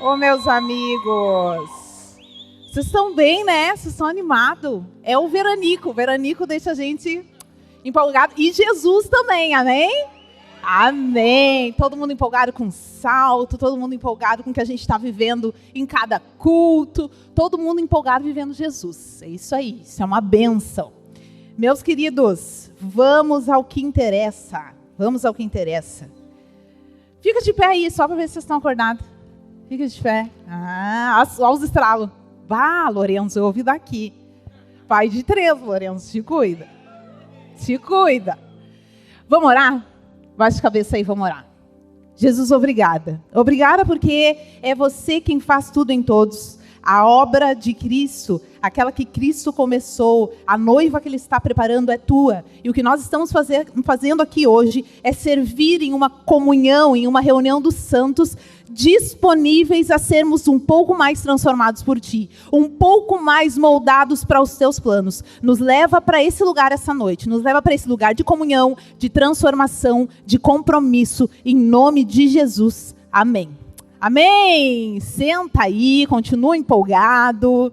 Ô, meus amigos, vocês estão bem, né? Vocês estão animados. É o veranico. O veranico deixa a gente empolgado. E Jesus também, amém? Amém. Todo mundo empolgado com salto, todo mundo empolgado com o que a gente está vivendo em cada culto. Todo mundo empolgado vivendo Jesus. É isso aí, isso é uma bênção. Meus queridos, vamos ao que interessa. Vamos ao que interessa. Fica de pé aí, só para ver se vocês estão acordados. Fica de pé. Olha os estralos. Vá, Lourenço, eu ouvi daqui. Pai de 3, Lourenço, te cuida. Te cuida. Vamos orar? Baixa a cabeça aí, vamos orar. Jesus, obrigada. Obrigada porque é você quem faz tudo em todos. A obra de Cristo, aquela que Cristo começou, a noiva que Ele está preparando é tua. E o que nós estamos fazendo aqui hoje é servir em uma comunhão, em uma reunião dos santos, disponíveis a sermos um pouco mais transformados por Ti, um pouco mais moldados para os Teus planos. Nos leva para esse lugar essa noite, nos leva para esse lugar de comunhão, de transformação, de compromisso, em nome de Jesus. Amém. Amém! Senta aí, continua empolgado.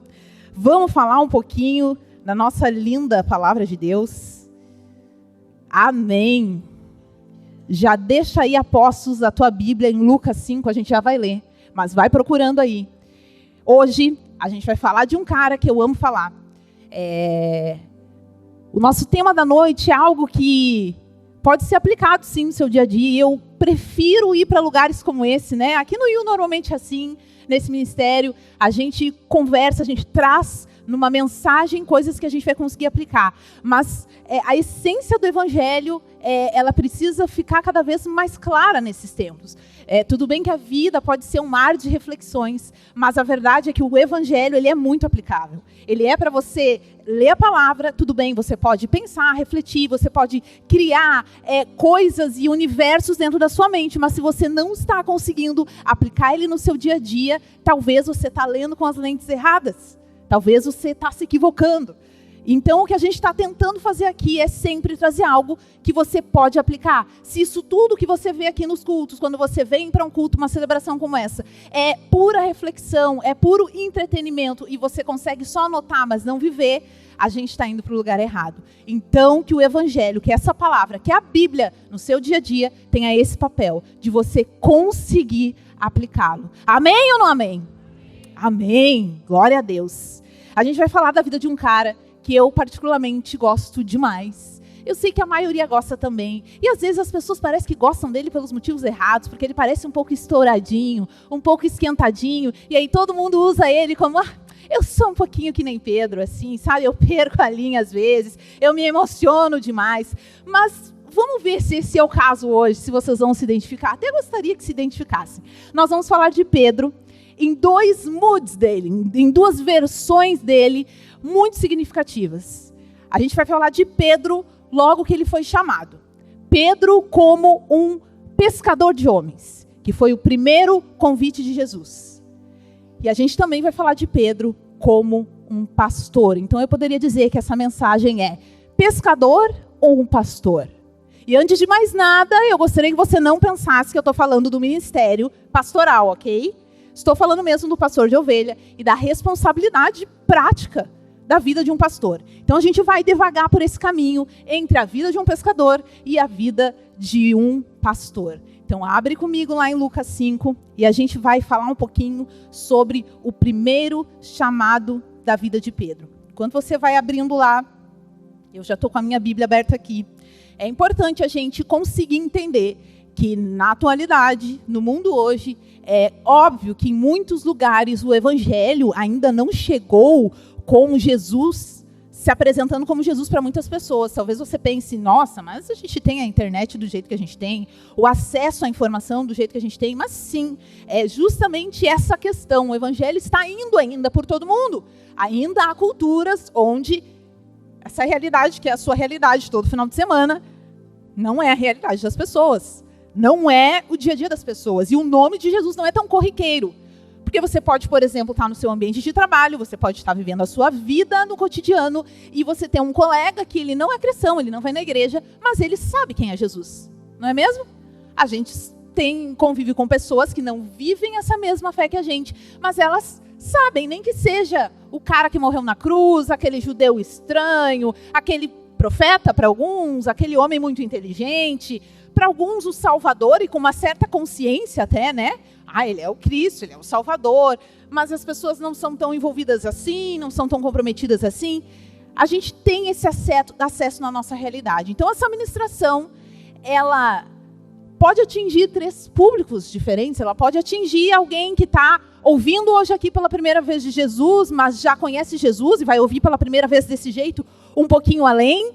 Vamos falar um pouquinho da nossa linda palavra de Deus. Amém! Já deixa aí, apóstolos, a tua Bíblia em Lucas 5, a gente já vai ler. Mas vai procurando aí. Hoje, a gente vai falar de um cara que eu amo falar. O nosso tema da noite é algo que pode ser aplicado, sim, no seu dia a dia. Eu prefiro ir para lugares como esse, né? Aqui no IU, normalmente, assim, nesse ministério, a gente conversa, a gente traz numa mensagem coisas que a gente vai conseguir aplicar. Mas a essência do Evangelho, ela precisa ficar cada vez mais clara nesses tempos. Tudo bem que a vida pode ser um mar de reflexões, mas a verdade é que o Evangelho ele é muito aplicável. Ele é para você ler a palavra, tudo bem, você pode pensar, refletir, você pode criar coisas e universos dentro da sua mente, mas se você não está conseguindo aplicar ele no seu dia a dia, talvez você está lendo com as lentes erradas. Talvez você está se equivocando. Então, o que a gente está tentando fazer aqui é sempre trazer algo que você pode aplicar. Se isso tudo que você vê aqui nos cultos, quando você vem para um culto, uma celebração como essa, é pura reflexão, é puro entretenimento, e você consegue só anotar, mas não viver, a gente está indo para o lugar errado. Então, que o Evangelho, que essa palavra, que a Bíblia, no seu dia a dia, tenha esse papel de você conseguir aplicá-lo. Amém ou não amém? Amém. Glória a Deus. A gente vai falar da vida de um cara que eu particularmente gosto demais. Eu sei que a maioria gosta também. E às vezes as pessoas parecem que gostam dele pelos motivos errados, porque ele parece um pouco estouradinho, um pouco esquentadinho, e aí todo mundo usa ele como, eu sou um pouquinho que nem Pedro, assim, sabe? Eu perco a linha às vezes, eu me emociono demais. Mas vamos ver se esse é o caso hoje, se vocês vão se identificar. Até gostaria que se identificassem. Nós vamos falar de Pedro em 2 moods dele, em 2 versões dele, muito significativas. A gente vai falar de Pedro logo que ele foi chamado. Pedro como um pescador de homens, que foi o primeiro convite de Jesus. E a gente também vai falar de Pedro como um pastor. Então eu poderia dizer que essa mensagem é pescador ou um pastor? E antes de mais nada, eu gostaria que você não pensasse que eu estou falando do ministério pastoral, ok? Estou falando mesmo do pastor de ovelha e da responsabilidade prática da vida de um pastor. Então a gente vai devagar por esse caminho entre a vida de um pescador e a vida de um pastor. Então abre comigo lá em Lucas 5 e a gente vai falar um pouquinho sobre o primeiro chamado da vida de Pedro. Enquanto você vai abrindo lá, eu já estou com a minha Bíblia aberta aqui. É importante a gente conseguir entender que na atualidade, no mundo hoje, é óbvio que em muitos lugares o Evangelho ainda não chegou com Jesus, se apresentando como Jesus para muitas pessoas. Talvez você pense, nossa, mas a gente tem a internet do jeito que a gente tem, o acesso à informação do jeito que a gente tem, mas sim, é justamente essa questão. O Evangelho está indo ainda por todo mundo. Ainda há culturas onde essa realidade, que é a sua realidade todo final de semana, não é a realidade das pessoas. Não é o dia a dia das pessoas. E o nome de Jesus não é tão corriqueiro. Porque você pode, por exemplo, estar no seu ambiente de trabalho, você pode estar vivendo a sua vida no cotidiano, e você tem um colega que ele não é cristão, ele não vai na igreja, mas ele sabe quem é Jesus. Não é mesmo? A gente têm convívio com pessoas que não vivem essa mesma fé que a gente, mas elas sabem, nem que seja o cara que morreu na cruz, aquele judeu estranho, aquele profeta para alguns, aquele homem muito inteligente, para alguns o Salvador, e com uma certa consciência até, né? Ele é o Cristo, ele é o Salvador, mas as pessoas não são tão envolvidas assim, não são tão comprometidas assim. A gente tem esse acesso na nossa realidade. Então, essa ministração, ela pode atingir 3 públicos diferentes. Ela pode atingir alguém que está ouvindo hoje aqui pela primeira vez de Jesus, mas já conhece Jesus e vai ouvir pela primeira vez desse jeito, um pouquinho além.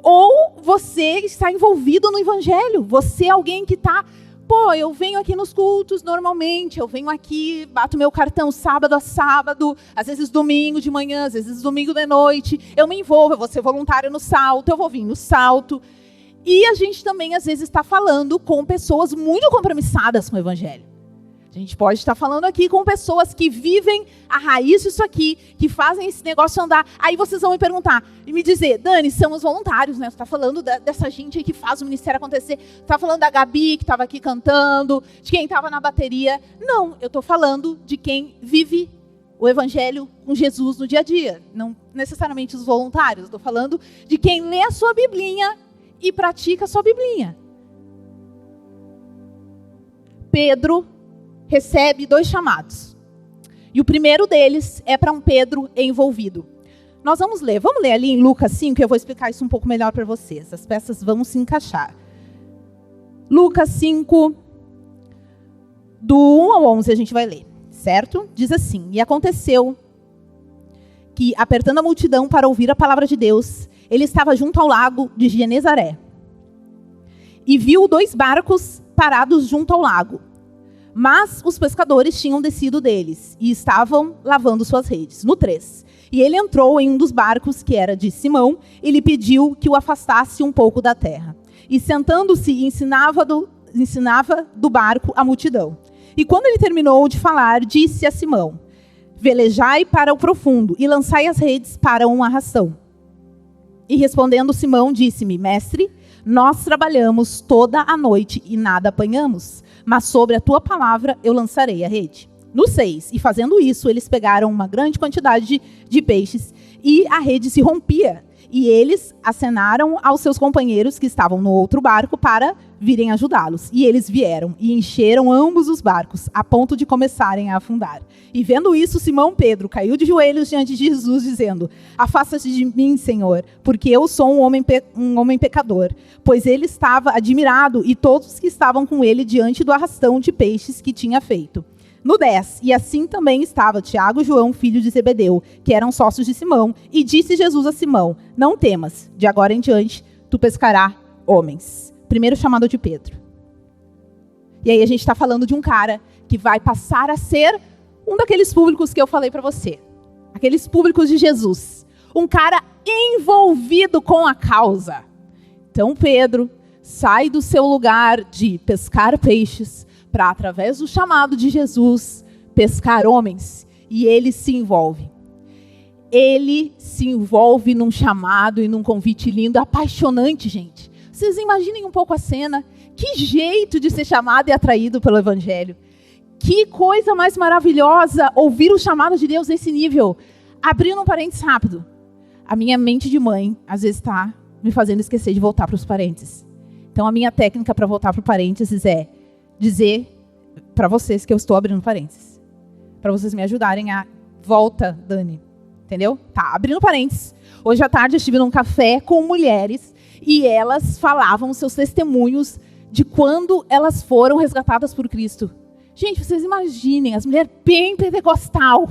Ou você está envolvido no Evangelho. Você é alguém que está... eu venho aqui nos cultos normalmente, eu venho aqui, bato meu cartão sábado a sábado, às vezes domingo de manhã, às vezes domingo de noite, eu me envolvo, eu vou ser voluntário no salto, eu vou vir no salto. E a gente também, às vezes, está falando com pessoas muito compromissadas com o Evangelho. A gente pode estar falando aqui com pessoas que vivem a raiz disso aqui, que fazem esse negócio andar. Aí vocês vão me perguntar e me dizer, Dani, somos voluntários, né? Você está falando dessa gente aí que faz o ministério acontecer. Você está falando da Gabi, que estava aqui cantando, de quem estava na bateria. Não, eu estou falando de quem vive o Evangelho com Jesus no dia a dia. Não necessariamente os voluntários. Estou falando de quem lê a sua Biblinha e pratica a sua Biblinha. Pedro recebe 2 chamados. E o primeiro deles é para um Pedro envolvido. Nós vamos ler ali em Lucas 5, que eu vou explicar isso um pouco melhor para vocês. As peças vão se encaixar. Lucas 5, do 1 ao 11 a gente vai ler, certo? Diz assim: E aconteceu que, apertando a multidão para ouvir a palavra de Deus, ele estava junto ao lago de Genezaré. E viu 2 barcos parados junto ao lago. Mas os pescadores tinham descido deles e estavam lavando suas redes. No 3. E ele entrou em um dos barcos, que era de Simão, e lhe pediu que o afastasse um pouco da terra. E sentando-se, ensinava do barco a multidão. E quando ele terminou de falar, disse a Simão: Velejai para o profundo e lançai as redes para uma ração. E respondendo Simão, disse-me: Mestre, nós trabalhamos toda a noite e nada apanhamos, mas sobre a tua palavra eu lançarei a rede. No 6, e fazendo isso, eles pegaram uma grande quantidade de peixes e a rede se rompia. E eles acenaram aos seus companheiros que estavam no outro barco para virem ajudá-los. E eles vieram e encheram ambos os barcos, a ponto de começarem a afundar. E vendo isso, Simão Pedro caiu de joelhos diante de Jesus, dizendo: Afasta-te de mim, Senhor, porque eu sou um homem pecador. Pois ele estava admirado e todos que estavam com ele diante do arrastão de peixes que tinha feito. No 10, e assim também estava Tiago e João, filho de Zebedeu, que eram sócios de Simão. E disse Jesus a Simão: Não temas, de agora em diante tu pescarás homens. Primeiro chamado de Pedro. E aí a gente está falando de um cara que vai passar a ser um daqueles públicos que eu falei para você. Aqueles públicos de Jesus. Um cara envolvido com a causa. Então Pedro sai do seu lugar de pescar peixes para, através do chamado de Jesus, pescar homens. E ele se envolve. Ele se envolve num chamado e num convite lindo, apaixonante, gente. Vocês imaginem um pouco a cena. Que jeito de ser chamado e atraído pelo Evangelho. Que coisa mais maravilhosa ouvir o chamado de Deus nesse nível. Abrindo um parênteses rápido. A minha mente de mãe, às vezes, está me fazendo esquecer de voltar para os parênteses. Então, a minha técnica para voltar para o parênteses é dizer para vocês que eu estou abrindo parênteses. Para vocês me ajudarem a... Volta, Dani. Entendeu? Tá, abrindo parênteses. Hoje à tarde eu estive num café com mulheres e elas falavam seus testemunhos de quando elas foram resgatadas por Cristo. Gente, vocês imaginem, as mulheres bem pentecostal.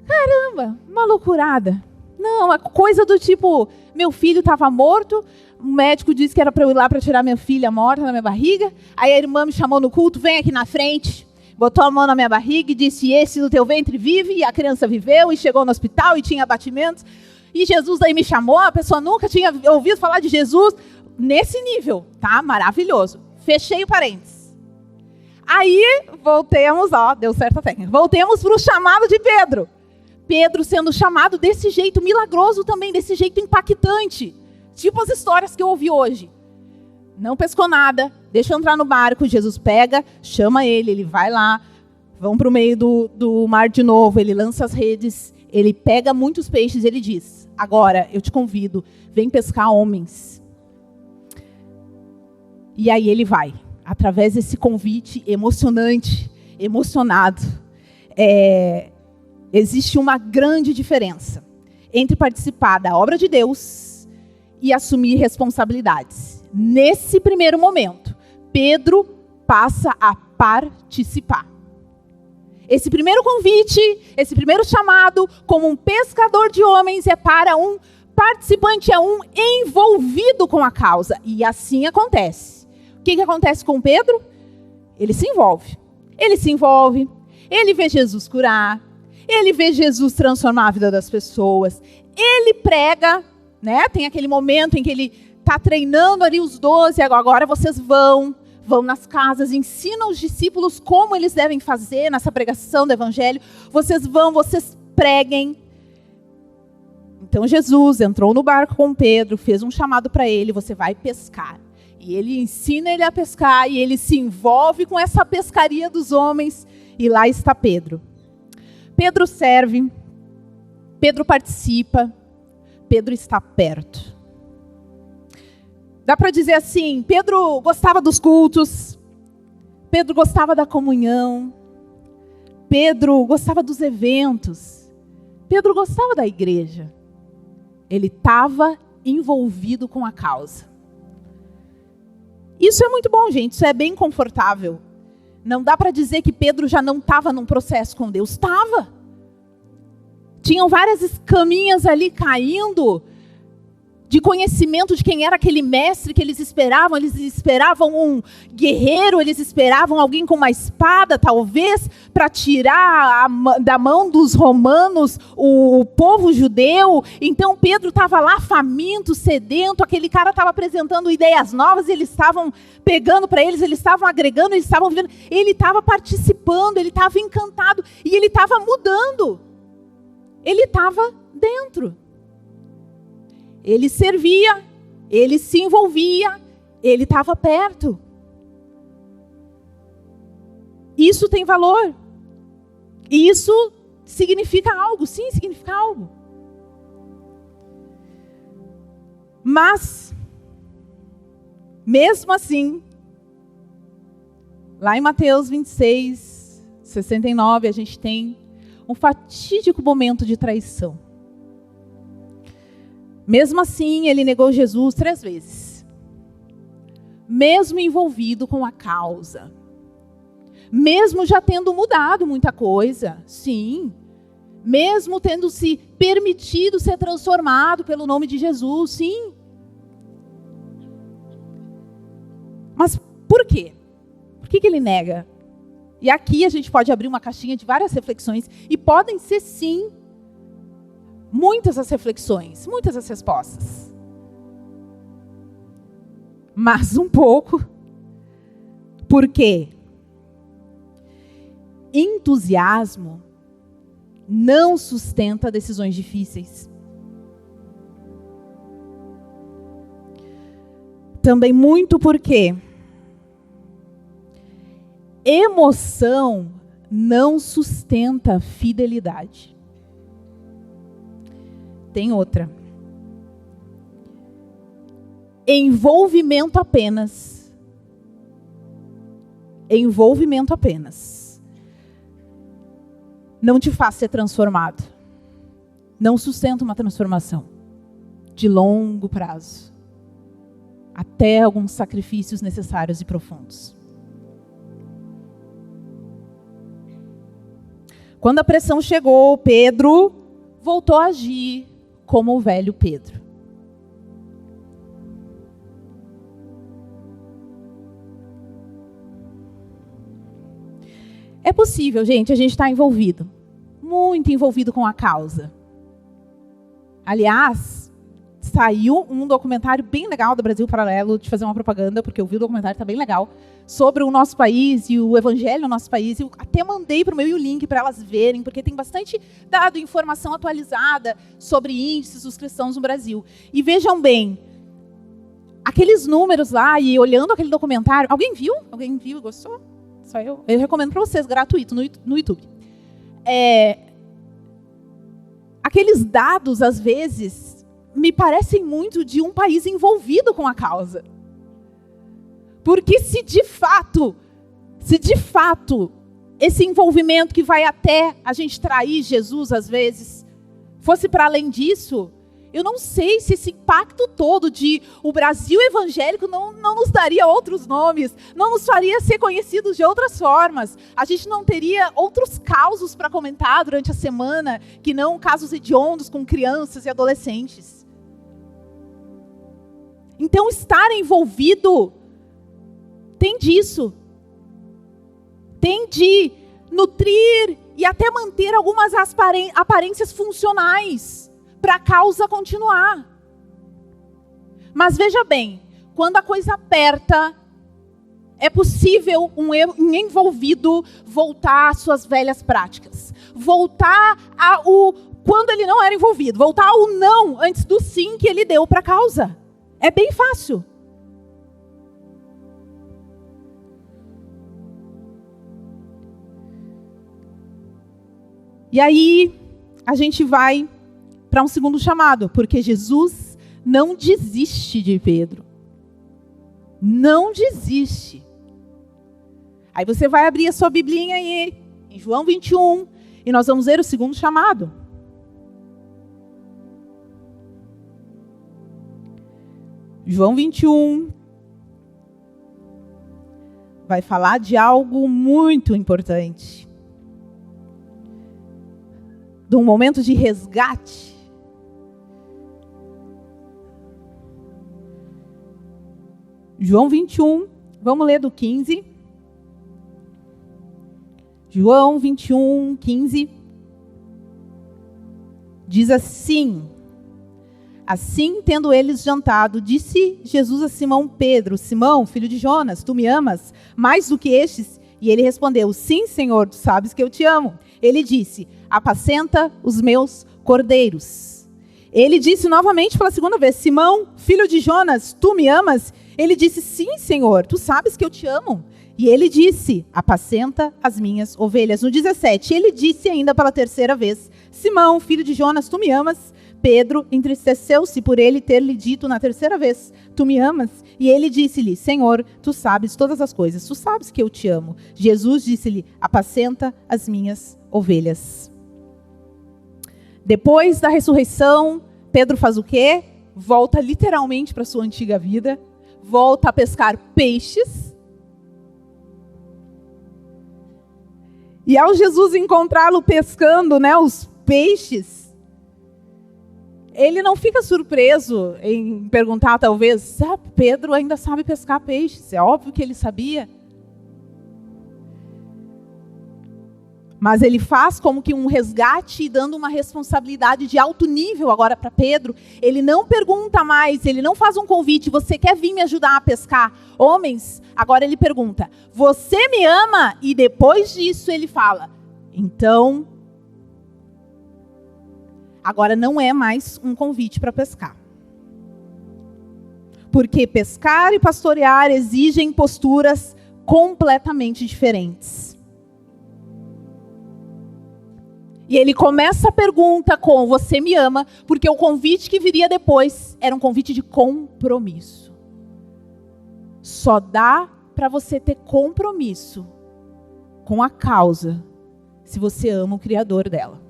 Caramba, uma loucurada. Não, uma coisa do tipo, meu filho estava morto, o médico disse que era para eu ir lá para tirar minha filha morta na minha barriga, aí a irmã me chamou no culto, vem aqui na frente, botou a mão na minha barriga e disse: esse do teu ventre vive, e a criança viveu, e chegou no hospital, e tinha batimentos, e Jesus daí me chamou, a pessoa nunca tinha ouvido falar de Jesus, nesse nível, tá? Maravilhoso. Fechei o parênteses. Aí, voltemos, deu certa técnica, voltemos para o chamado de Pedro. Pedro sendo chamado desse jeito milagroso também, desse jeito impactante. Tipo as histórias que eu ouvi hoje. Não pescou nada, deixa eu entrar no barco. Jesus pega, chama ele vai lá, vão para o meio do mar de novo, ele lança as redes, ele pega muitos peixes, ele diz, agora eu te convido, vem pescar homens. E aí ele vai, através desse convite emocionante, emocionado. Existe uma grande diferença entre participar da obra de Deus e assumir responsabilidades. Nesse primeiro momento, Pedro passa a participar. Esse primeiro convite, esse primeiro chamado, como um pescador de homens, é para um participante, é um envolvido com a causa. E assim acontece. O que acontece com Pedro? Ele se envolve. Ele vê Jesus curar, ele vê Jesus transformar a vida das pessoas, ele prega, né? Tem aquele momento em que ele está treinando ali os 12, agora vocês vão nas casas, ensinam os discípulos como eles devem fazer nessa pregação do evangelho, vocês preguem. Então Jesus entrou no barco com Pedro, fez um chamado para ele, você vai pescar. E ele ensina ele a pescar, e ele se envolve com essa pescaria dos homens, e lá está Pedro. Pedro serve, Pedro participa, Pedro está perto. Dá para dizer assim, Pedro gostava dos cultos, Pedro gostava da comunhão, Pedro gostava dos eventos, Pedro gostava da igreja. Ele estava envolvido com a causa. Isso é muito bom, gente, isso é bem confortável. Não dá para dizer que Pedro já não estava num processo com Deus. Estava. Tinham várias escaminhas ali caindo de conhecimento de quem era aquele mestre que eles esperavam. Eles esperavam um guerreiro, eles esperavam alguém com uma espada, talvez, para tirar da mão dos romanos o povo judeu. Então Pedro estava lá faminto, sedento, aquele cara estava apresentando ideias novas, e eles estavam pegando para eles estavam agregando, eles estavam vivendo. Ele estava participando, ele estava encantado, e ele estava mudando. Ele estava dentro. Ele servia, ele se envolvia, ele estava perto. Isso tem valor. E isso significa algo, sim, significa algo. Mas, mesmo assim, lá em Mateus 26, 69, a gente tem um fatídico momento de traição. Mesmo assim, ele negou Jesus 3 vezes. Mesmo envolvido com a causa. Mesmo já tendo mudado muita coisa. Sim. Mesmo tendo se permitido ser transformado pelo nome de Jesus. Sim. Mas por quê? Por que ele nega? E aqui a gente pode abrir uma caixinha de várias reflexões. E podem ser, sim, muitas as reflexões, muitas as respostas. Mas um pouco. Por quê? Entusiasmo não sustenta decisões difíceis. Também muito porque emoção não sustenta fidelidade. Tem outra. Envolvimento apenas. Envolvimento apenas. Não te faz ser transformado. Não sustenta uma transformação de longo prazo. Até alguns sacrifícios necessários e profundos. Quando a pressão chegou, Pedro voltou a agir como o velho Pedro. É possível, gente, a gente está envolvido. Muito envolvido com a causa. Aliás, saiu um documentário bem legal do Brasil Paralelo, de fazer uma propaganda, porque eu vi o documentário, está bem legal, sobre o nosso país e o evangelho no nosso país. Eu até mandei para o meu link para elas verem, porque tem bastante dado, informação atualizada sobre índices dos cristãos no Brasil. E vejam bem, aqueles números lá e olhando aquele documentário. Alguém viu? Alguém viu e gostou? Só eu? Eu recomendo para vocês, gratuito, no YouTube. Aqueles dados, às vezes, me parecem muito de um país envolvido com a causa. Porque se de fato, esse envolvimento que vai até a gente trair Jesus, às vezes, fosse para além disso, eu não sei se esse impacto todo de o Brasil evangélico não nos daria outros nomes, não nos faria ser conhecidos de outras formas. A gente não teria outros causos para comentar durante a semana, que não casos hediondos com crianças e adolescentes. Então, estar envolvido tem disso. Tem de nutrir e até manter algumas aparências funcionais para a causa continuar. Mas veja bem, quando a coisa aperta, é possível um envolvido voltar às suas velhas práticas. Voltar quando ele não era envolvido. Voltar ao não antes do sim que ele deu para a causa. É bem fácil. E aí, a gente vai para um segundo chamado, porque Jesus não desiste de Pedro. Não desiste. Aí você vai abrir a sua biblinha aí, em João 21, e nós vamos ver o segundo chamado. João 21 vai falar de algo muito importante. De um momento de resgate. João 21, vamos ler do 15. João 21, 15. Diz assim: Assim, tendo eles jantado, disse Jesus a Simão Pedro: Simão, filho de Jonas, tu me amas mais do que estes? E ele respondeu: Sim, Senhor, tu sabes que eu te amo. Ele disse: Apacenta os meus cordeiros. Ele disse novamente pela segunda vez: Simão, filho de Jonas, tu me amas? Ele disse: Sim, Senhor, tu sabes que eu te amo. E ele disse: Apacenta as minhas ovelhas. No 17, ele disse ainda pela terceira vez: Simão, filho de Jonas, tu me amas? Pedro entristeceu-se por ele ter lhe dito na terceira vez: Tu me amas? E ele disse-lhe: Senhor, tu sabes todas as coisas, tu sabes que eu te amo. Jesus disse-lhe: Apacenta as minhas ovelhas. Depois da ressurreição, Pedro faz o quê? Volta literalmente para sua antiga vida, volta a pescar peixes. E ao Jesus encontrá-lo pescando, os peixes, ele não fica surpreso em perguntar, talvez, Pedro ainda sabe pescar peixes. É óbvio que ele sabia. Mas ele faz como que um resgate, dando uma responsabilidade de alto nível agora para Pedro. Ele não pergunta mais, ele não faz um convite: você quer vir me ajudar a pescar? Homens, agora ele pergunta: você me ama? E depois disso ele fala: então, agora não é mais um convite para pescar. Porque pescar e pastorear exigem posturas completamente diferentes. E ele começa a pergunta com: você me ama? Porque o convite que viria depois era um convite de compromisso. Só dá para você ter compromisso com a causa se você ama o Criador dela.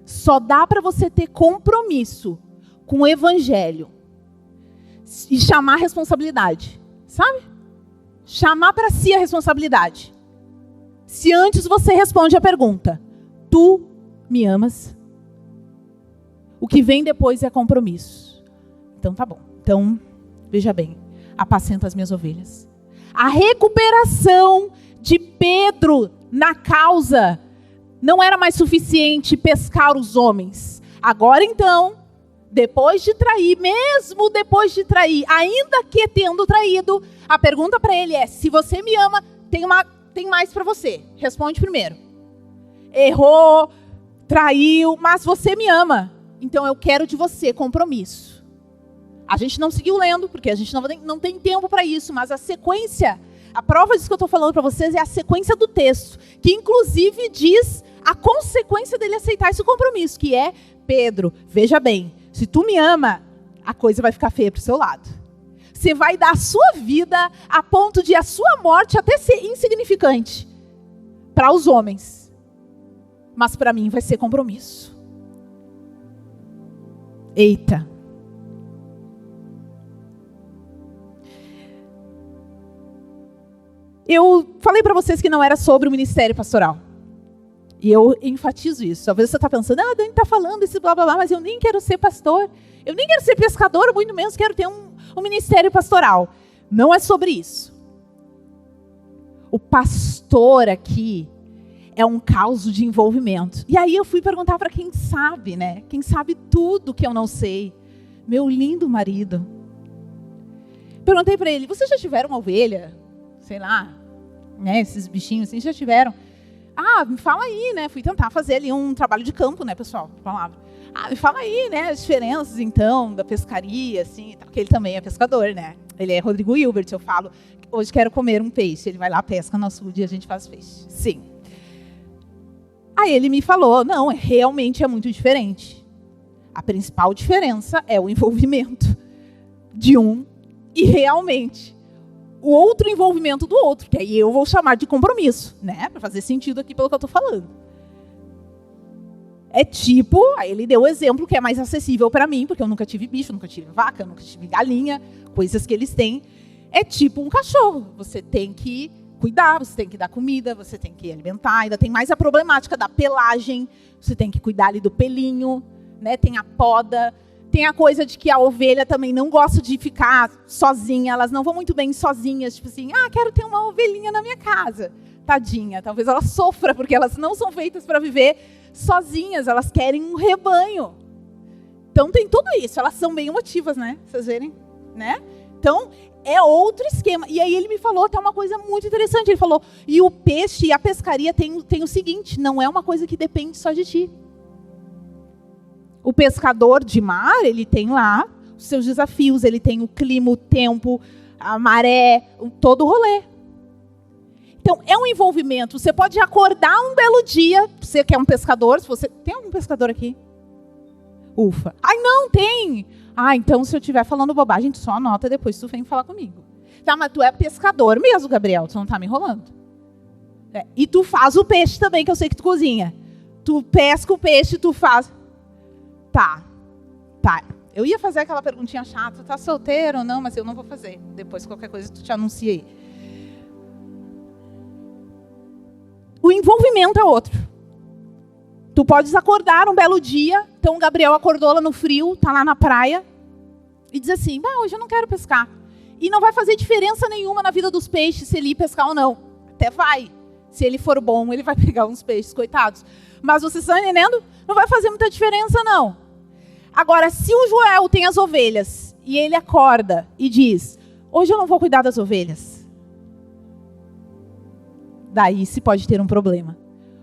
Só dá para você ter compromisso com o Evangelho e chamar a responsabilidade, sabe? Chamar para si a responsabilidade. Se antes você responde a pergunta: tu me amas? O que vem depois é compromisso. Então tá bom. Então, veja bem, apacenta as minhas ovelhas. A recuperação de Pedro na causa não era mais suficiente pescar os homens. Agora então, depois de trair, mesmo depois de trair, ainda que tendo traído, a pergunta para ele é: se você me ama, tem mais para você. Responde primeiro. Errou, traiu, mas você me ama. Então eu quero de você compromisso. A gente não seguiu lendo, porque a gente não tem tempo para isso, mas a sequência, a prova disso que eu estou falando para vocês é a sequência do texto, que inclusive diz a consequência dele aceitar esse compromisso, que é: Pedro, veja bem, se tu me ama, a coisa vai ficar feia para o seu lado. Você vai dar a sua vida a ponto de a sua morte até ser insignificante para os homens. Mas para mim vai ser compromisso. Eita. Eu falei para vocês que não era sobre o ministério pastoral. E eu enfatizo isso. Talvez você está pensando: Dani está falando esse blá blá blá, mas eu nem quero ser pastor. Eu nem quero ser pescador, muito menos quero ter um ministério pastoral. Não é sobre isso. O pastor aqui é um caos de envolvimento. E aí eu fui perguntar para quem sabe, né? Quem sabe tudo que eu não sei. Meu lindo marido. Perguntei para ele: vocês já tiveram uma ovelha? Sei lá, né? Esses bichinhos assim, já tiveram? Me fala aí, né? Fui tentar fazer ali um trabalho de campo, né, pessoal? Palavra. Me fala aí, né? As diferenças, então, da pescaria, assim, porque ele também é pescador, né? Ele é Rodrigo Hilbert. Eu falo: hoje quero comer um peixe. Ele vai lá, pesca, no açude e a gente faz peixe. Sim. Aí ele me falou: não, realmente é muito diferente. A principal diferença é o envolvimento de um e realmente o outro envolvimento do outro, que aí eu vou chamar de compromisso, né? Para fazer sentido aqui pelo que eu estou falando. É tipo, aí ele deu o exemplo que é mais acessível para mim, porque eu nunca tive bicho, nunca tive vaca, nunca tive galinha, coisas que eles têm. É tipo um cachorro. Você tem que cuidar, você tem que dar comida, você tem que alimentar. Ainda tem mais a problemática da pelagem. Você tem que cuidar ali do pelinho, né? Tem a poda. Tem a coisa de que a ovelha também não gosta de ficar sozinha. Elas não vão muito bem sozinhas. Tipo assim, quero ter uma ovelhinha na minha casa. Tadinha, talvez ela sofra, porque elas não são feitas para viver sozinhas. Elas querem um rebanho. Então tem tudo isso. Elas são bem emotivas, né? Vocês verem, né? Então é outro esquema. E aí ele me falou até uma coisa muito interessante. Ele falou: e o peixe e a pescaria tem o seguinte: não é uma coisa que depende só de ti. O pescador de mar, ele tem lá os seus desafios, ele tem o clima, o tempo, a maré, todo o rolê. Então, é um envolvimento. Você pode acordar um belo dia, você que é um pescador, se você... Tem algum pescador aqui? Ufa. Não, tem! Então, se eu estiver falando bobagem, tu só anota, depois tu vem falar comigo. Tá, mas tu é pescador mesmo, Gabriel, tu não tá me enrolando. E tu faz o peixe também, que eu sei que tu cozinha. Tu pesca o peixe, tu faz... Tá. Eu ia fazer aquela perguntinha chata: tá solteiro ou não? Mas eu não vou fazer. Depois, qualquer coisa, tu te anuncia aí. O envolvimento é outro. Tu podes acordar um belo dia. Então, o Gabriel acordou lá no frio, tá lá na praia, e diz assim: hoje eu não quero pescar. E não vai fazer diferença nenhuma na vida dos peixes se ele ir pescar ou não. Até vai. Se ele for bom, ele vai pegar uns peixes, coitados. Mas vocês estão entendendo? Não vai fazer muita diferença, não. Agora, se o Joel tem as ovelhas e ele acorda e diz: hoje eu não vou cuidar das ovelhas. Daí se pode ter um problema.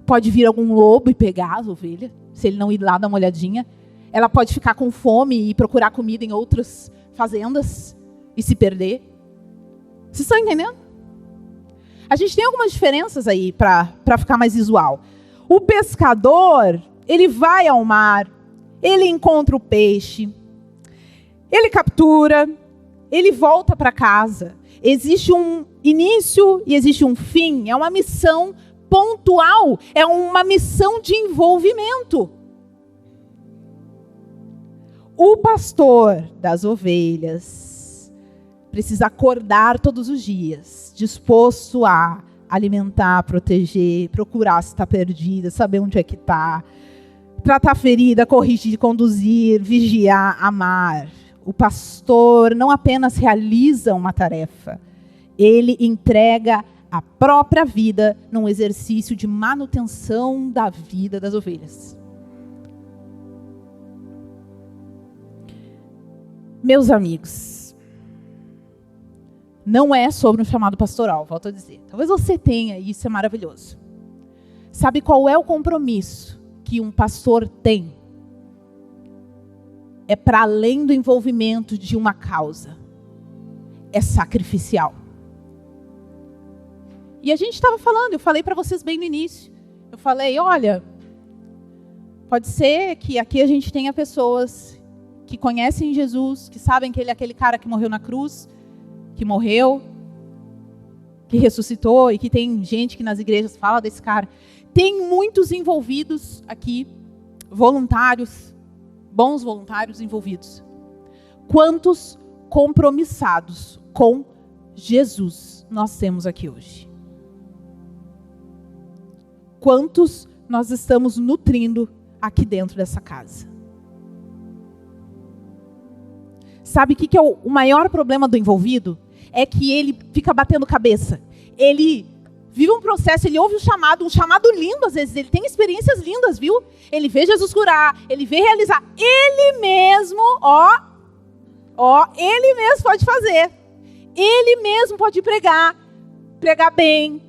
Pode vir algum lobo e pegar as ovelhas, se ele não ir lá dar uma olhadinha. Ela pode ficar com fome e procurar comida em outras fazendas e se perder. Vocês estão entendendo? A gente tem algumas diferenças aí para ficar mais visual. O pescador, ele vai ao mar, ele encontra o peixe, ele captura, ele volta para casa. Existe um início e existe um fim. É uma missão pontual, é uma missão de envolvimento. O pastor das ovelhas precisa acordar todos os dias, disposto a alimentar, proteger, procurar se está perdida, saber onde é que está, tratar a ferida, corrigir, conduzir, vigiar, amar. O pastor não apenas realiza uma tarefa, ele entrega a própria vida num exercício de manutenção da vida das ovelhas. Meus amigos, não é sobre um chamado pastoral, volto a dizer. Talvez você tenha, e isso é maravilhoso. Sabe qual é o compromisso que um pastor tem? é para além do envolvimento de uma causa. É sacrificial. E a gente estava falando, eu falei para vocês bem no início. Eu falei, olha, pode ser que aqui a gente tenha pessoas que conhecem Jesus, que sabem que ele é aquele cara que morreu na cruz, que morreu, que ressuscitou, e que tem gente que nas igrejas fala desse cara. Tem muitos envolvidos aqui, voluntários, bons voluntários envolvidos. Quantos compromissados com Jesus nós temos aqui hoje? Quantos nós estamos nutrindo aqui dentro dessa casa? Sabe o que é o maior problema do envolvido? É que ele fica batendo cabeça. Ele vive um processo, ele ouve um chamado lindo às vezes, ele tem experiências lindas, viu? Ele vê Jesus curar, ele vê realizar. Ele mesmo, ele mesmo pode fazer. Ele mesmo pode pregar bem.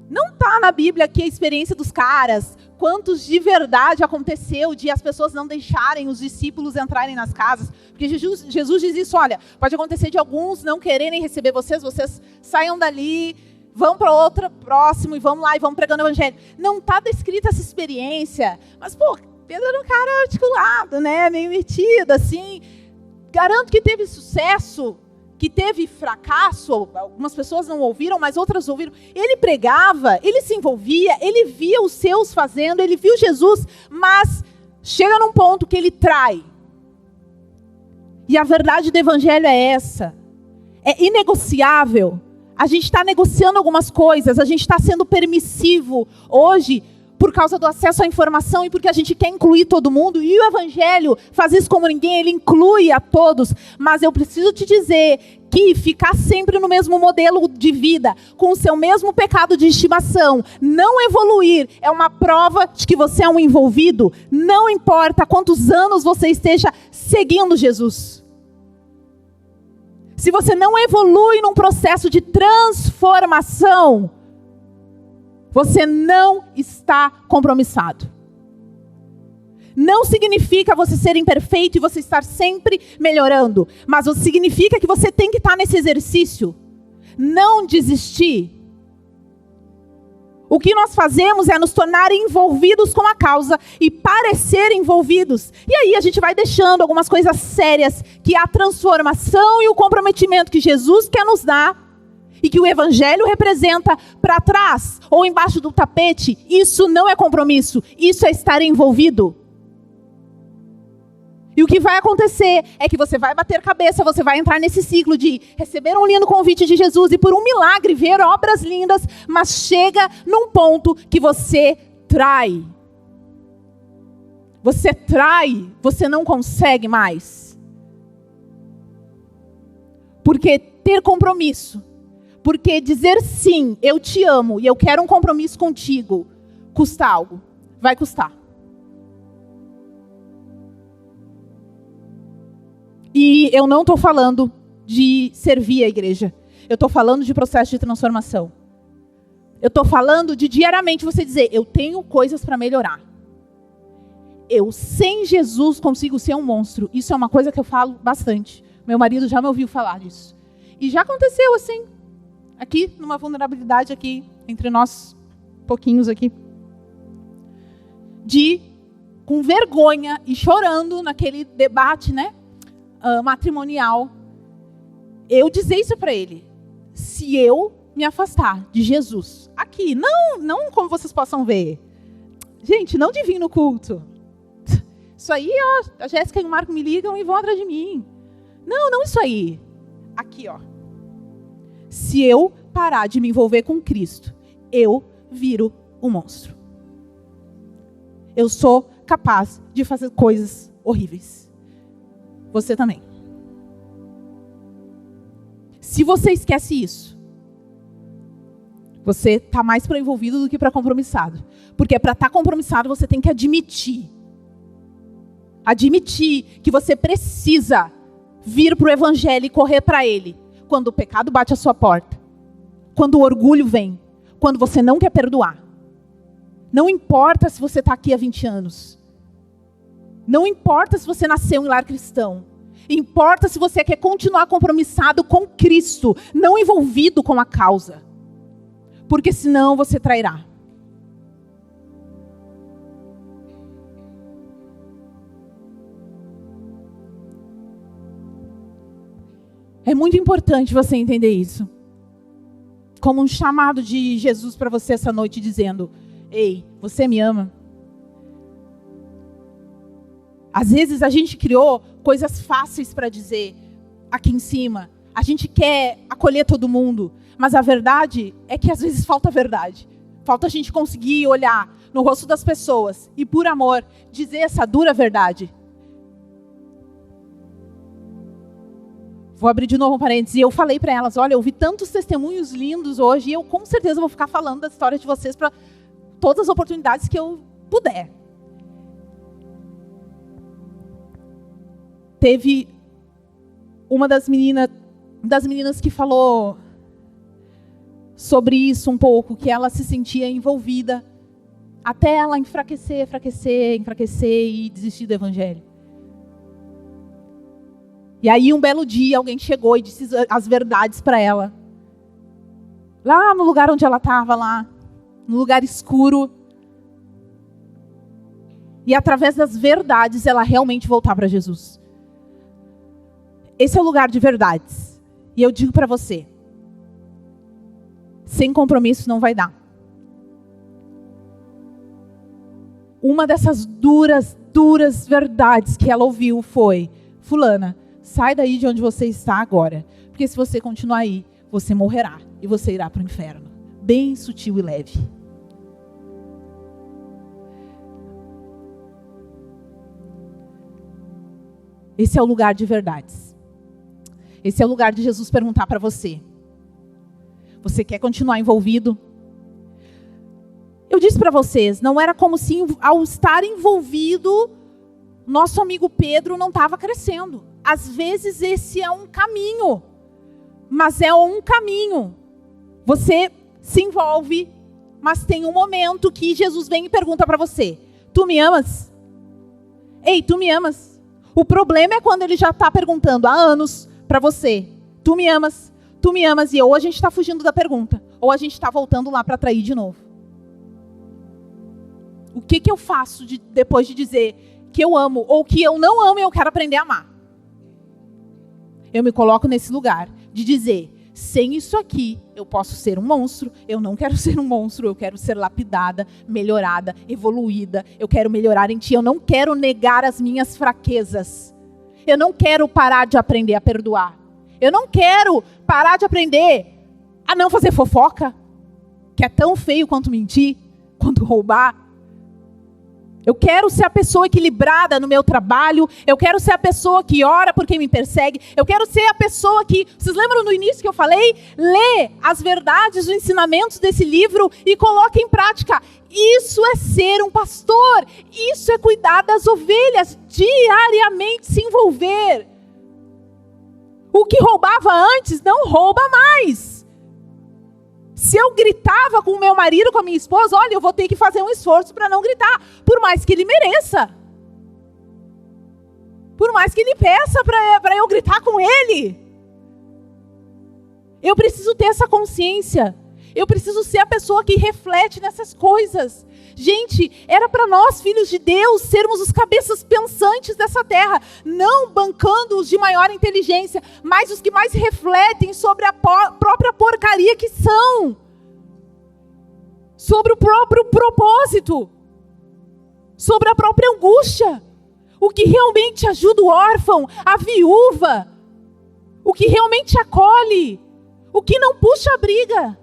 Não está na Bíblia aqui a experiência dos caras, quantos de verdade aconteceu de as pessoas não deixarem os discípulos entrarem nas casas. Porque Jesus diz isso, olha, pode acontecer de alguns não quererem receber vocês saiam dali, vão para outro próximo e vamos lá e vamos pregando o evangelho. Não está descrita essa experiência, mas, Pedro era um cara articulado, né, meio metido, assim. Garanto que teve sucesso, que teve fracasso, algumas pessoas não ouviram, mas outras ouviram. Ele pregava, ele se envolvia, ele via os seus fazendo, ele viu Jesus, mas chega num ponto que ele trai. E a verdade do evangelho é essa. É inegociável. A gente está negociando algumas coisas, a gente está sendo permissivo hoje por causa do acesso à informação e porque a gente quer incluir todo mundo. E o evangelho faz isso como ninguém, ele inclui a todos. Mas eu preciso te dizer que ficar sempre no mesmo modelo de vida, com o seu mesmo pecado de estimação, não evoluir, é uma prova de que você é um envolvido. Não importa quantos anos você esteja seguindo Jesus. Se você não evolui num processo de transformação, você não está compromissado. Não significa você ser imperfeito e você estar sempre melhorando, mas significa que você tem que estar nesse exercício. Não desistir. O que nós fazemos é nos tornar envolvidos com a causa e parecer envolvidos. E aí a gente vai deixando algumas coisas sérias, que é a transformação e o comprometimento que Jesus quer nos dar, e que o evangelho representa, para trás ou embaixo do tapete. Isso não é compromisso, isso é estar envolvido. E o que vai acontecer é que você vai bater cabeça, você vai entrar nesse ciclo de receber um lindo convite de Jesus e por um milagre ver obras lindas, mas chega num ponto que você trai. Você trai, você não consegue mais. Porque ter compromisso, porque dizer sim, eu te amo e eu quero um compromisso contigo, custa algo, vai custar. E eu não estou falando de servir a igreja. Eu estou falando de processo de transformação. Eu estou falando de diariamente você dizer, eu tenho coisas para melhorar. Eu, sem Jesus, consigo ser um monstro. Isso é uma coisa que eu falo bastante. Meu marido já me ouviu falar disso. E já aconteceu assim, aqui, numa vulnerabilidade aqui, entre nós, pouquinhos aqui. Com vergonha e chorando naquele debate, né? Matrimonial, eu dizer isso para ele. Se eu me afastar de Jesus, aqui, não como vocês possam ver. Gente, não de vir no culto. Isso aí, a Jéssica e o Marco me ligam e vão atrás de mim. Não isso aí. Aqui, Se eu parar de me envolver com Cristo, eu viro um monstro. Eu sou capaz de fazer coisas horríveis. Você também. Se você esquece isso, você está mais para envolvido do que para compromissado. Porque para estar compromissado, você tem que admitir. Admitir que você precisa vir para o evangelho e correr para ele. Quando o pecado bate à sua porta. Quando o orgulho vem. Quando você não quer perdoar. Não importa se você está aqui há 20 anos. Não importa se você nasceu em lar cristão. Importa se você quer continuar compromissado com Cristo, não envolvido com a causa. Porque senão você trairá. É muito importante você entender isso. Como um chamado de Jesus para você essa noite, dizendo: ei, você me ama? Às vezes a gente criou coisas fáceis para dizer aqui em cima. A gente quer acolher todo mundo. Mas a verdade é que às vezes falta verdade. Falta a gente conseguir olhar no rosto das pessoas e, por amor, dizer essa dura verdade. Vou abrir de novo um parênteses. E eu falei para elas: olha, eu vi tantos testemunhos lindos hoje e eu com certeza vou ficar falando da história de vocês para todas as oportunidades que eu puder. Teve uma das meninas que falou sobre isso um pouco, que ela se sentia envolvida até ela enfraquecer e desistir do evangelho. E aí um belo dia alguém chegou e disse as verdades para ela. Lá no lugar onde ela estava, lá, no lugar escuro. E através das verdades ela realmente voltar para Jesus. Esse é o lugar de verdades. E eu digo para você, sem compromisso não vai dar. Uma dessas duras verdades que ela ouviu foi: fulana, sai daí de onde você está agora. Porque se você continuar aí, você morrerá e você irá para o inferno. Bem sutil e leve. Esse é o lugar de verdades. Esse é o lugar de Jesus perguntar para você: você quer continuar envolvido? Eu disse para vocês, não era como se ao estar envolvido, nosso amigo Pedro não estava crescendo. Às vezes esse é um caminho, mas é um caminho. Você se envolve, mas tem um momento que Jesus vem e pergunta para você: tu me amas? Ei, tu me amas? O problema é quando ele já está perguntando há anos para você: tu me amas? Tu me amas? E ou a gente está fugindo da pergunta, ou a gente está voltando lá para trair de novo. O que eu faço depois de dizer que eu amo, ou que eu não amo e eu quero aprender a amar? Eu me coloco nesse lugar de dizer: sem isso aqui, eu posso ser um monstro. Eu não quero ser um monstro, eu quero ser lapidada, melhorada, evoluída. Eu quero melhorar em ti, eu não quero negar as minhas fraquezas. Eu não quero parar de aprender a perdoar. Eu não quero parar de aprender a não fazer fofoca, que é tão feio quanto mentir, quanto roubar. Eu quero ser a pessoa equilibrada no meu trabalho. Eu quero ser a pessoa que ora por quem me persegue. Eu quero ser a pessoa que... Vocês lembram no início que eu falei? Lê as verdades, os ensinamentos desse livro e coloque em prática. Isso é ser um pastor. Isso é cuidar das ovelhas. Diariamente se envolver. O que roubava antes, não rouba mais. Se eu gritava com o meu marido, com a minha esposa, olha, eu vou ter que fazer um esforço para não gritar, por mais que ele mereça. Por mais que ele peça para eu gritar com ele. Eu preciso ter essa consciência. Eu preciso ser a pessoa que reflete nessas coisas. Gente, era para nós, filhos de Deus, sermos os cabeças pensantes dessa terra, não bancando os de maior inteligência, mas os que mais refletem sobre a própria porcaria que são, sobre o próprio propósito, sobre a própria angústia, o que realmente ajuda o órfão, a viúva, o que realmente acolhe, o que não puxa a briga.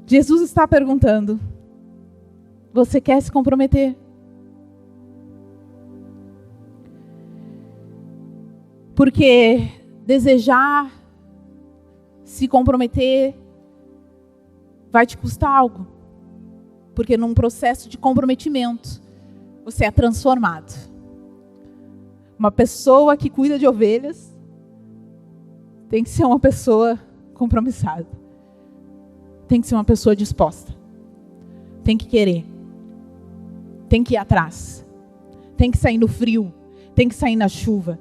Jesus está perguntando: você quer se comprometer? Porque desejar se comprometer vai te custar algo. Porque num processo de comprometimento, você é transformado. Uma pessoa que cuida de ovelhas tem que ser uma pessoa compromissado. Tem que ser uma pessoa disposta. Tem que querer. Tem que ir atrás. Tem que sair no frio. Tem que sair na chuva.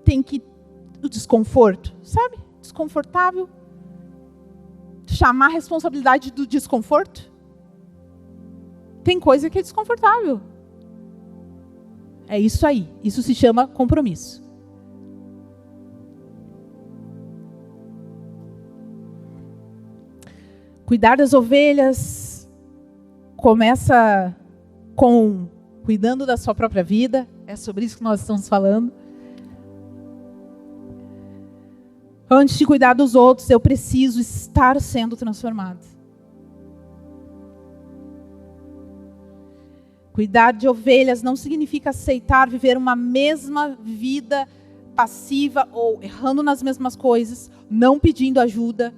Tem que... O desconforto, sabe? Desconfortável. Chamar a responsabilidade do desconforto. Tem coisa que é desconfortável. É isso aí. Isso se chama compromisso. Cuidar das ovelhas começa com cuidando da sua própria vida. É sobre isso que nós estamos falando. Antes de cuidar dos outros, eu preciso estar sendo transformado. Cuidar de ovelhas não significa aceitar viver uma mesma vida passiva ou errando nas mesmas coisas, não pedindo ajuda,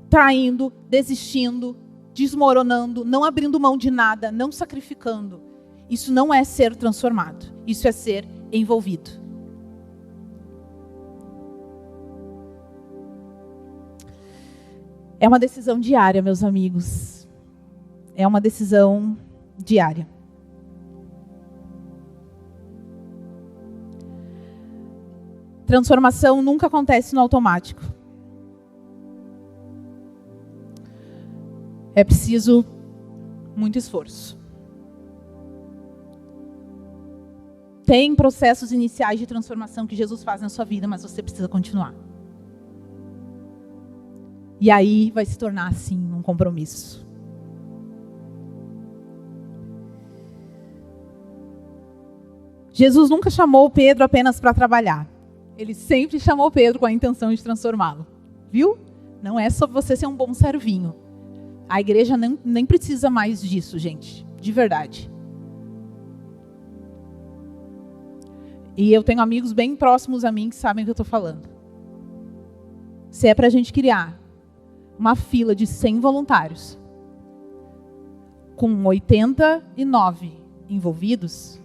traindo, desistindo, desmoronando, não abrindo mão de nada, não sacrificando. Isso não é ser transformado, isso é ser envolvido. É uma decisão diária, meus amigos. É uma decisão diária. Transformação nunca acontece no automático. É preciso muito esforço. Tem processos iniciais de transformação que Jesus faz na sua vida, mas você precisa continuar. E aí vai se tornar, assim, um compromisso. Jesus nunca chamou Pedro apenas para trabalhar. Ele sempre chamou Pedro com a intenção de transformá-lo. Viu? Não é só você ser um bom servinho. A igreja nem precisa mais disso, gente. De verdade. E eu tenho amigos bem próximos a mim que sabem o que eu estou falando. Se é para a gente criar uma fila de 100 voluntários, com 89 envolvidos,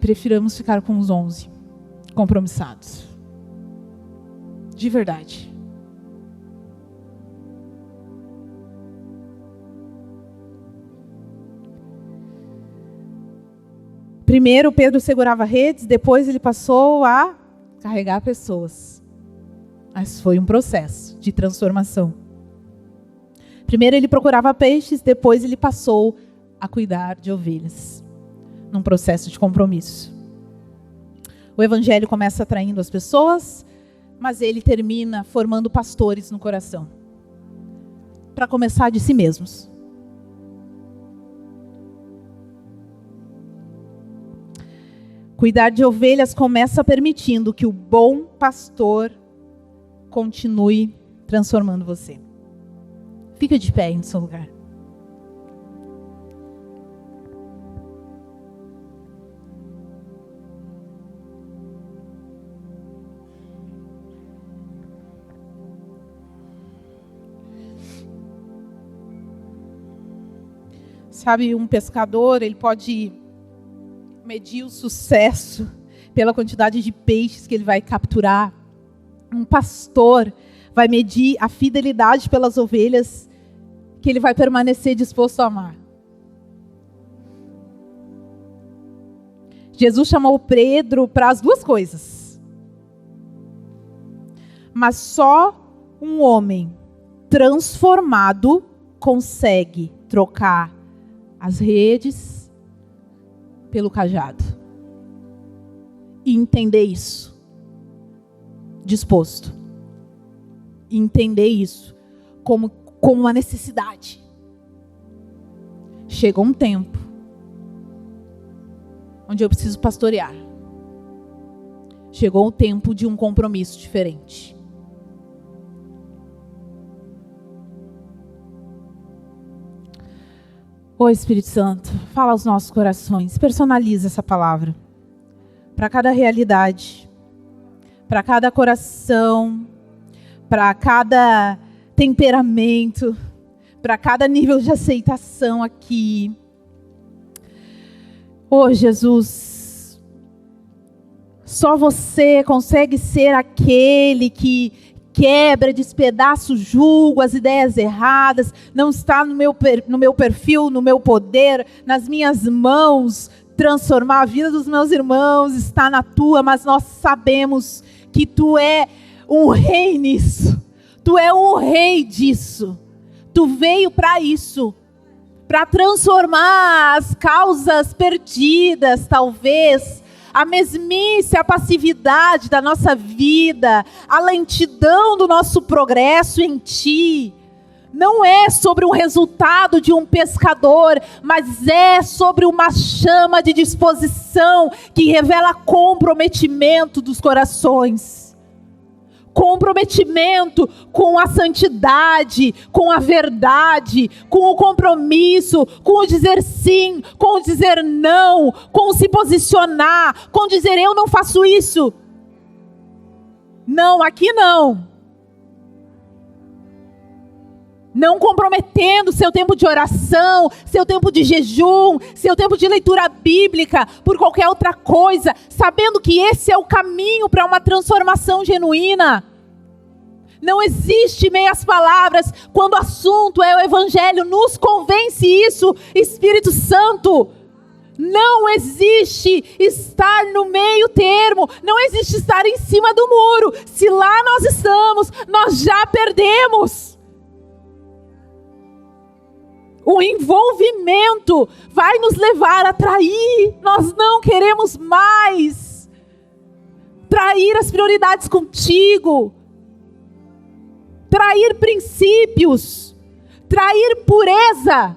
prefiramos ficar com os 11 compromissados. De verdade. Primeiro, Pedro segurava redes, depois ele passou a carregar pessoas. Mas foi um processo de transformação. Primeiro ele procurava peixes, depois ele passou a cuidar de ovelhas. Num processo de compromisso. O evangelho começa atraindo as pessoas, mas ele termina formando pastores no coração. Para começar de si mesmos. Cuidar de ovelhas começa permitindo que o bom pastor continue transformando você. Fica de pé aí no seu lugar. Sabe, um pescador, ele pode medir o sucesso pela quantidade de peixes que ele vai capturar. Um pastor vai medir a fidelidade pelas ovelhas que ele vai permanecer disposto a amar. Jesus chamou Pedro para as duas coisas. Mas só um homem transformado consegue trocar as redes pelo cajado. E entender isso. Disposto. E entender isso como uma necessidade. Chegou um tempo onde eu preciso pastorear. Chegou o tempo de um compromisso diferente. Ô Espírito Santo, fala aos nossos corações, personaliza essa palavra. Para cada realidade, para cada coração, para cada temperamento, para cada nível de aceitação aqui. Ô Jesus, só você consegue ser aquele que quebra, despedaça o jugo, as ideias erradas. Não está no meu perfil, no meu poder, nas minhas mãos, transformar a vida dos meus irmãos. Está na tua, mas nós sabemos que tu é um rei nisso. Tu é um rei disso. Tu veio para isso, para transformar as causas perdidas, talvez, a mesmice, a passividade da nossa vida, a lentidão do nosso progresso em Ti. Não é sobre um resultado de um pescador, mas é sobre uma chama de disposição que revela comprometimento dos corações. Comprometimento com a santidade, com a verdade, com o compromisso, com o dizer sim, com o dizer não, com o se posicionar, com o dizer eu não faço isso. Não, aqui não. Não comprometendo seu tempo de oração, seu tempo de jejum, seu tempo de leitura bíblica por qualquer outra coisa, sabendo que esse é o caminho para uma transformação genuína. Não existe meias palavras quando o assunto é o Evangelho. Nos convence isso, Espírito Santo. Não existe estar no meio termo. Não existe estar em cima do muro. Se lá nós estamos, nós já perdemos. O envolvimento vai nos levar a trair. Nós não queremos mais trair as prioridades contigo. Trair princípios, trair pureza,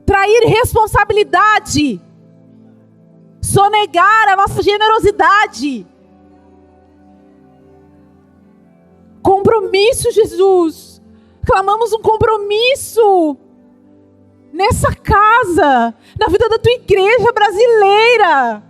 trair responsabilidade, sonegar a nossa generosidade. Compromisso, Jesus. Clamamos um compromisso nessa casa, na vida da tua igreja brasileira.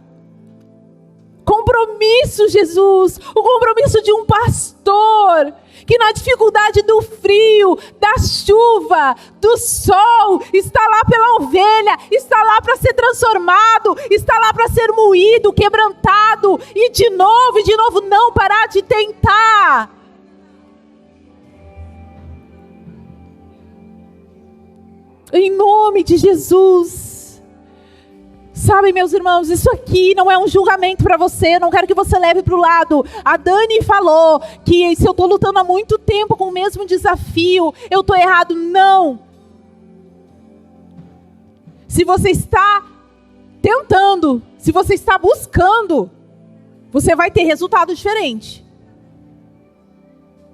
Compromisso, Jesus, o compromisso de um pastor que na dificuldade do frio, da chuva, do sol, está lá pela ovelha, está lá para ser transformado, está lá para ser moído, quebrantado, e de novo, não parar de tentar. Em nome de Jesus. Sabe, meus irmãos, isso aqui não é um julgamento para você, não quero que você leve para o lado. A Dani falou que se eu estou lutando há muito tempo com o mesmo desafio, eu estou errado. Não. Se você está tentando, se você está buscando, você vai ter resultado diferente.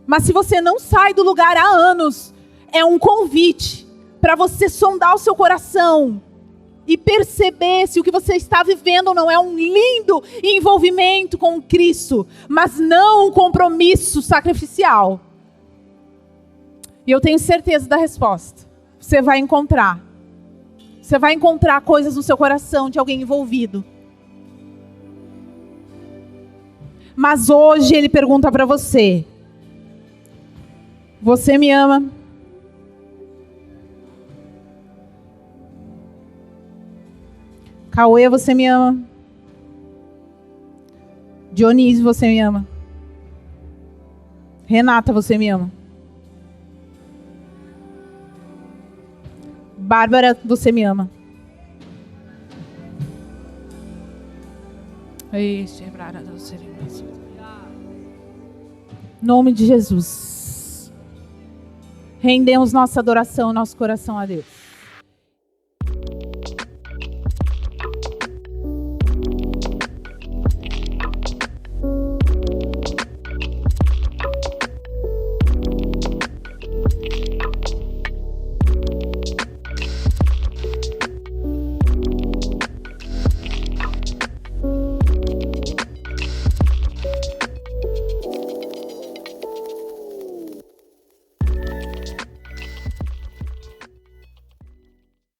Mas se você não sai do lugar há anos, é um convite para você sondar o seu coração e perceber se o que você está vivendo não é um lindo envolvimento com Cristo, mas não um compromisso sacrificial. E eu tenho certeza da resposta. Você vai encontrar. Você vai encontrar coisas no seu coração de alguém envolvido. Mas hoje ele pergunta para você: você me ama? Cauê, você me ama? Dionísio, você me ama? Renata, você me ama? Bárbara, você me ama? Em nome de Jesus. Rendemos nossa adoração, nosso coração a Deus.